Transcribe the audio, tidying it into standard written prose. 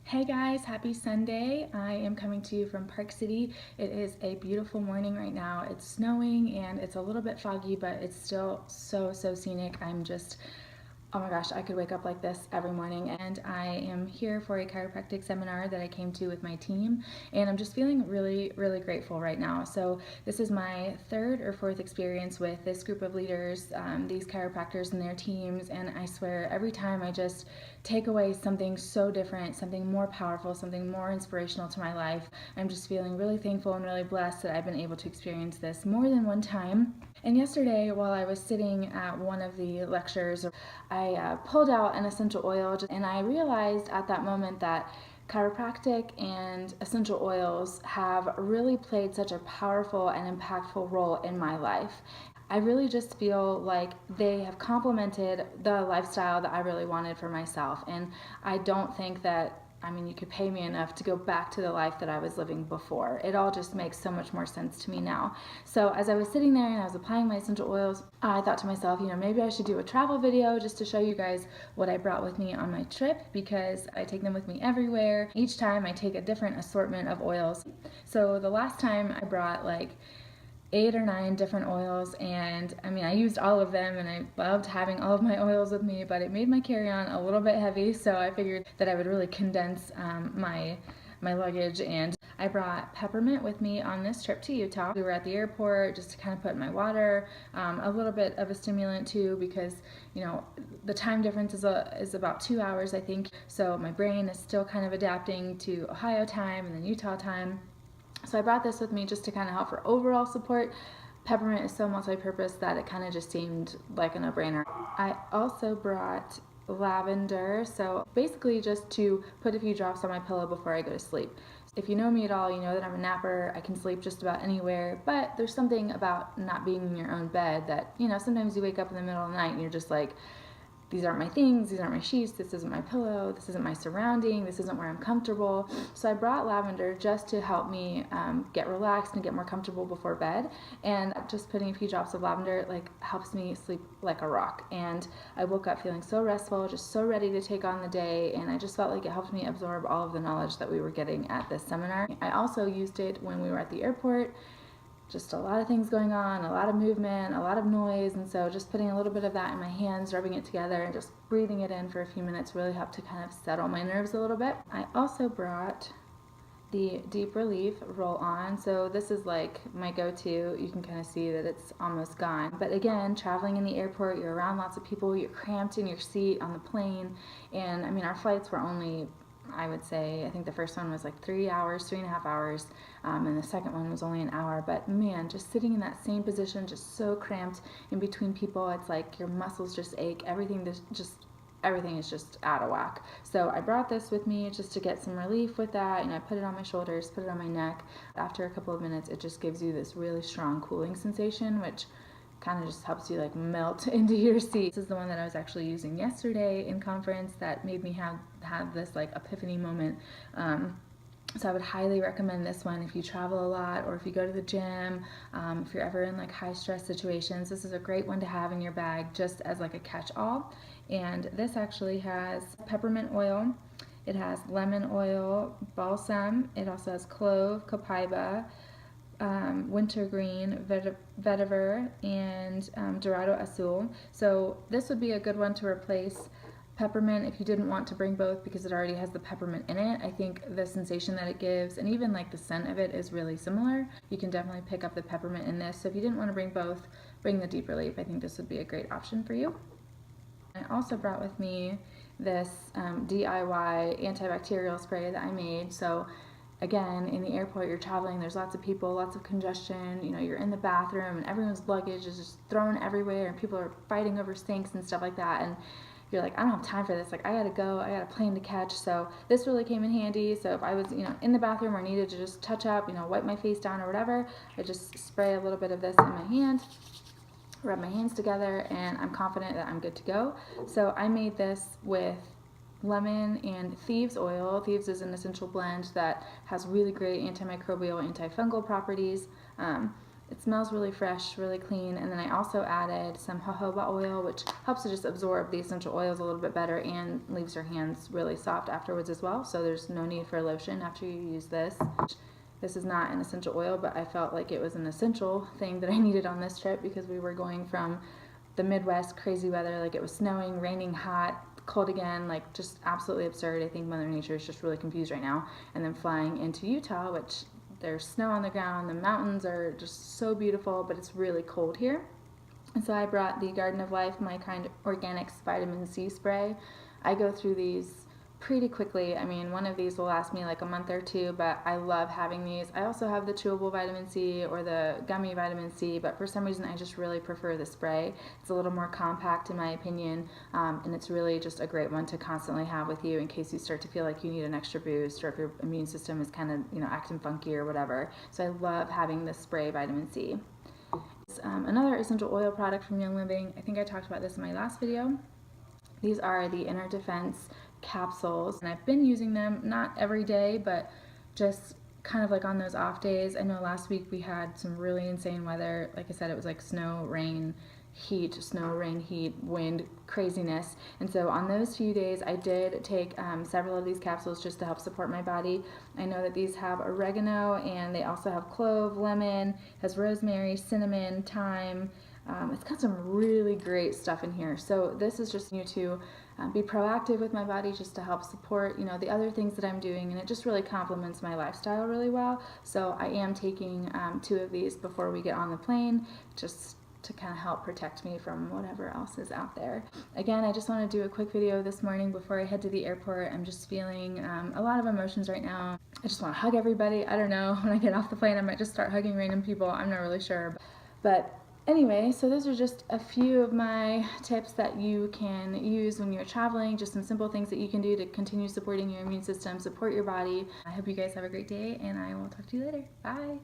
Hey guys, happy Sunday. I am coming to you from Park City. It is a beautiful morning right now. It's snowing and it's a little bit foggy, but it's still so scenic. Oh my gosh, I could wake up like this every morning. And I am here for a chiropractic seminar that I came to with my team, and I'm just feeling really grateful right now. So this is my third or fourth experience with this group of leaders, these chiropractors and their teams, and I swear every time I just take away something so different, something more powerful, something more inspirational to my life. I'm just feeling really thankful and really blessed that I've been able to experience this more than one time. And yesterday, while I was sitting at one of the lectures, I pulled out an essential oil, and I realized at that moment that chiropractic and essential oils have really played such a powerful and impactful role in my life. I really just feel like they have complemented the lifestyle that I really wanted for myself. And I don't think that, you could pay me enough to go back to the life that I was living before. It all just makes so much more sense to me now. So as I was sitting there and I was applying my essential oils, I thought to myself, maybe I should do a travel video just to show you guys what I brought with me on my trip, because I take them with me everywhere. Each time I take a different assortment of oils. So the last time I brought like 8 or 9 different oils, and I used all of them and I loved having all of my oils with me, but it made my carry-on a little bit heavy, so I figured that I would really condense my luggage, and I brought peppermint with me on this trip to Utah. We were at the airport just to kind of put in my water, a little bit of a stimulant too, because the time difference is about 2 hours, I think, so my brain is still kind of adapting to Ohio time and then Utah time. So I brought this with me just to kind of help for overall support. Peppermint is so multi-purpose that it kind of just seemed like a no-brainer. I also brought lavender, so basically just to put a few drops on my pillow before I go to sleep. If you know me at all, you know that I'm a napper. I can sleep just about anywhere, but there's something about not being in your own bed that, sometimes you wake up in the middle of the night and you're just like, these aren't my things, these aren't my sheets, this isn't my pillow, this isn't my surrounding, this isn't where I'm comfortable. So I brought lavender just to help me get relaxed and get more comfortable before bed. And just putting a few drops of lavender helps me sleep like a rock. And I woke up feeling so restful, just so ready to take on the day, and I just felt like it helped me absorb all of the knowledge that we were getting at this seminar. I also used it when we were at the airport. Just a lot of things going on, a lot of movement, a lot of noise, and so just putting a little bit of that in my hands, rubbing it together, and just breathing it in for a few minutes really helped to kind of settle my nerves a little bit. I also brought the Deep Relief roll-on, so this is like my go-to. You can kind of see that it's almost gone, but again, traveling in the airport, you're around lots of people, you're cramped in your seat on the plane, and our flights were only, I would say, I think the first one was like 3 hours, 3.5 hours, and the second one was only an hour. But man, just sitting in that same position, just so cramped in between people, it's like your muscles just ache. Everything is just out of whack. So I brought this with me just to get some relief with that, and I put it on my shoulders, put it on my neck. After a couple of minutes, it just gives you this really strong cooling sensation, which kind of just helps you like melt into your seat. This is the one that I was actually using yesterday in conference that made me have this like epiphany moment. So I would highly recommend this one if you travel a lot, or if you go to the gym, if you're ever in like high stress situations. This is a great one to have in your bag just as like a catch-all. And this actually has peppermint oil, it has lemon oil, balsam, it also has clove, copaiba, wintergreen, vetiver, and dorado azul. So this would be a good one to replace peppermint if you didn't want to bring both, because it already has the peppermint in it. I think the sensation that it gives, and even like the scent of it, is really similar. You can definitely pick up the peppermint in this. So if you didn't want to bring both, bring the Deep Relief. I think this would be a great option for you. I also brought with me this DIY antibacterial spray that I made. So again, in the airport, you're traveling, there's lots of people, lots of congestion, you're in the bathroom and everyone's luggage is just thrown everywhere and people are fighting over sinks and stuff like that, and you're like, I don't have time for this, like I gotta go, I got a plane to catch. So this really came in handy. So if I was in the bathroom or needed to just touch up, wipe my face down or whatever, I just spray a little bit of this in my hand, rub my hands together, and I'm confident that I'm good to go. So I made this with lemon and thieves oil. Thieves is an essential blend that has really great antimicrobial, antifungal properties. It smells really fresh, really clean. And then I also added some jojoba oil, which helps to just absorb the essential oils a little bit better and leaves your hands really soft afterwards as well. So there's no need for lotion after you use this. This is not an essential oil, but I felt like it was an essential thing that I needed on this trip because we were going from the Midwest, crazy weather, like it was snowing, raining, hot, cold again, like just absolutely absurd. I think Mother Nature is just really confused right now. And then flying into Utah, which there's snow on the ground, the mountains are just so beautiful, but it's really cold here. And so I brought the Garden of Life, My Kind Organics Vitamin C Spray. I go through these pretty quickly. I mean, one of these will last me like a month or two, but I love having these. I also have the chewable vitamin C or the gummy vitamin C, but for some reason I just really prefer the spray. It's a little more compact in my opinion, and it's really just a great one to constantly have with you in case you start to feel like you need an extra boost or if your immune system is kind of, acting funky or whatever. So I love having this spray vitamin C. Another essential oil product from Young Living. I think I talked about this in my last video. These are the Inner Defense capsules, and I've been using them not every day, but just kind of like on those off days. I know last week we had some really insane weather. Like I said, it was like snow, rain, heat, wind, craziness. And so on those few days I did take several of these capsules just to help support my body. I know that these have oregano, and they also have clove, lemon, has rosemary, cinnamon, thyme. It's got some really great stuff in here. So this is just to be proactive with my body, just to help support the other things that I'm doing, and it just really complements my lifestyle really well. So I am taking 2 of these before we get on the plane, just to kind of help protect me from whatever else is out there. Again, I just want to do a quick video this morning before I head to the airport. I'm just feeling a lot of emotions right now. I just want to hug everybody. I don't know, when I get off the plane I might just start hugging random people. I'm not really sure. But anyway, so those are just a few of my tips that you can use when you're traveling, just some simple things that you can do to continue supporting your immune system, support your body. I hope you guys have a great day, and I will talk to you later. Bye.